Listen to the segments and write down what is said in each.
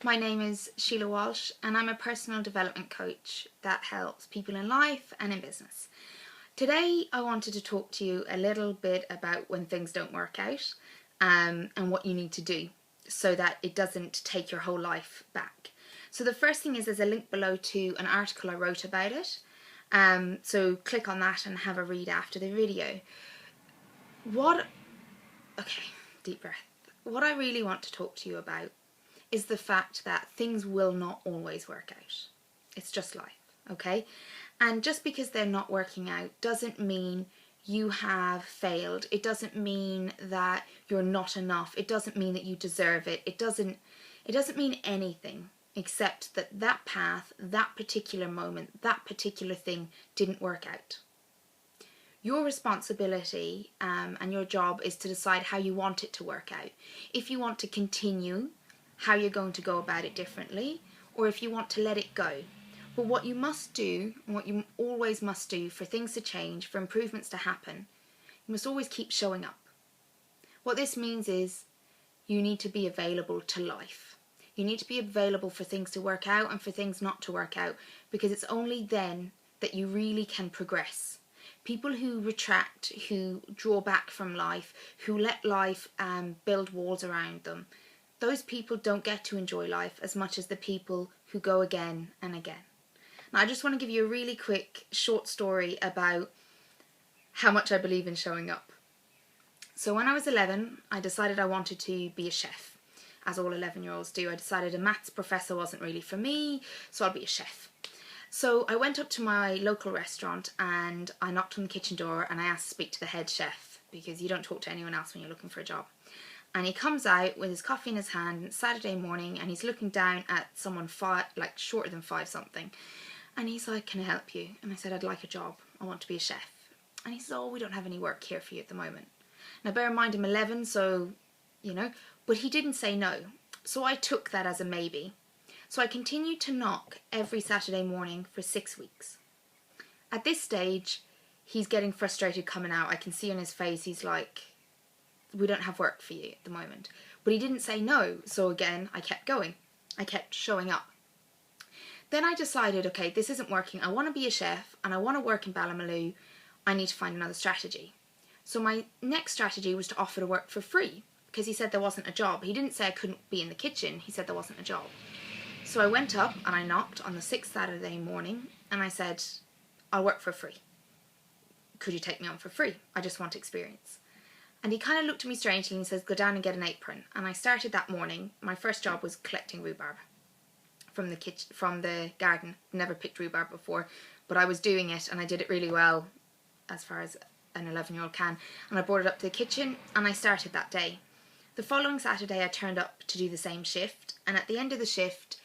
My name is Sheila Walsh and I'm a personal development coach that helps people in life and in business. Today I wanted to talk to you a little bit about when things don't work out and what you need to do so that it doesn't take your whole life back. So the first thing is there's a link below to an article I wrote about it. So click on that and have a read after the video. Okay, deep breath. What I really want to talk to you about is the fact that things will not always work out. It's just life, okay? And just because they're not working out doesn't mean you have failed. It doesn't mean that you're not enough. It doesn't mean that you deserve it. It doesn't mean anything except that that path, that particular moment, that particular thing didn't work out. Your responsibility and your job is to decide how you want it to work out. If you want to continue, how you're going to go about it differently, or if you want to let it go. But what you must do, and what you always must do for things to change, for improvements to happen, you must always keep showing up. What this means is you need to be available to life. You need to be available for things to work out and for things not to work out, because it's only then that you really can progress. People who retract, who draw back from life, who let life build walls around them, those people don't get to enjoy life as much as the people who go again and again. Now, I just want to give you a really quick, short story about how much I believe in showing up. So when I was 11, I decided I wanted to be a chef, as all 11-year-olds do. I decided a maths professor wasn't really for me, so I'll be a chef. So I went up to my local restaurant and I knocked on the kitchen door and I asked to speak to the head chef, because you don't talk to anyone else when you're looking for a job. And he comes out with his coffee in his hand, and it's Saturday morning, and he's looking down at someone shorter than 5 something. And he's like, "Can I help you?" And I said, "I'd like a job. I want to be a chef." And he says, "Oh, we don't have any work here for you at the moment." Now, bear in mind, I'm 11, so, but he didn't say no. So I took that as a maybe. So I continued to knock every Saturday morning for 6 weeks. At this stage, he's getting frustrated coming out. I can see on his face, he's like, "We don't have work for you at the moment." But he didn't say no, so again, I kept going. I kept showing up. Then I decided, okay, this isn't working. I want to be a chef and I want to work in Ballymaloe. I need to find another strategy. So my next strategy was to offer to work for free, because he said there wasn't a job. He didn't say I couldn't be in the kitchen. He said there wasn't a job. So I went up and I knocked on the 6th Saturday morning and I said, "I'll work for free. Could you take me on for free? I just want experience." And he kind of looked at me strangely and he says, "Go down and get an apron." And I started that morning. My first job was collecting rhubarb from the garden. Never picked rhubarb before, but I was doing it and I did it really well, as far as an 11-year-old can. And I brought it up to the kitchen and I started that day. The following Saturday I turned up to do the same shift, and at the end of the shift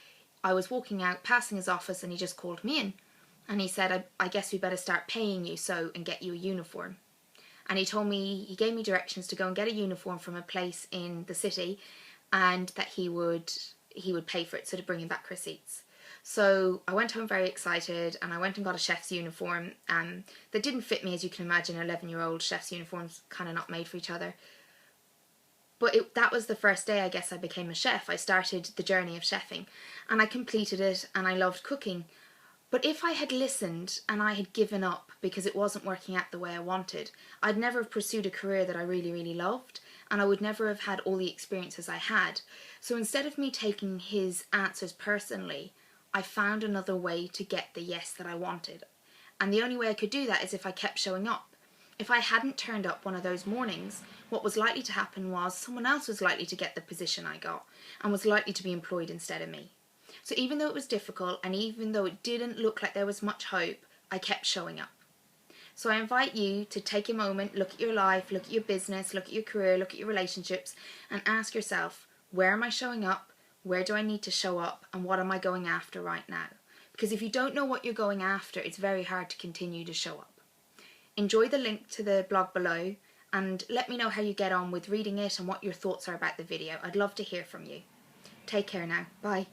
I was walking out, passing his office, and he just called me in. And he said, I guess we better start paying you and get you a uniform. And he gave me directions to go and get a uniform from a place in the city, and that he would pay for it, so to bring him back receipts. So I went home very excited, and I went and got a chef's uniform that didn't fit me. As you can imagine, 11-year-old chef's uniforms kind of not made for each other. But that was the first day, I guess, I became a chef. I started the journey of chefing, and I completed it, and I loved cooking. But if I had listened and I had given up because it wasn't working out the way I wanted, I'd never have pursued a career that I really, really loved, and I would never have had all the experiences I had. So instead of me taking his answers personally, I found another way to get the yes that I wanted. And the only way I could do that is if I kept showing up. If I hadn't turned up one of those mornings, what was likely to happen was someone else was likely to get the position I got and was likely to be employed instead of me. So even though it was difficult, and even though it didn't look like there was much hope, I kept showing up. So I invite you to take a moment, look at your life, look at your business, look at your career, look at your relationships, and ask yourself, where am I showing up? Where do I need to show up? And what am I going after right now? Because if you don't know what you're going after, it's very hard to continue to show up. Enjoy the link to the blog below and let me know how you get on with reading it and what your thoughts are about the video. I'd love to hear from you. Take care now. Bye.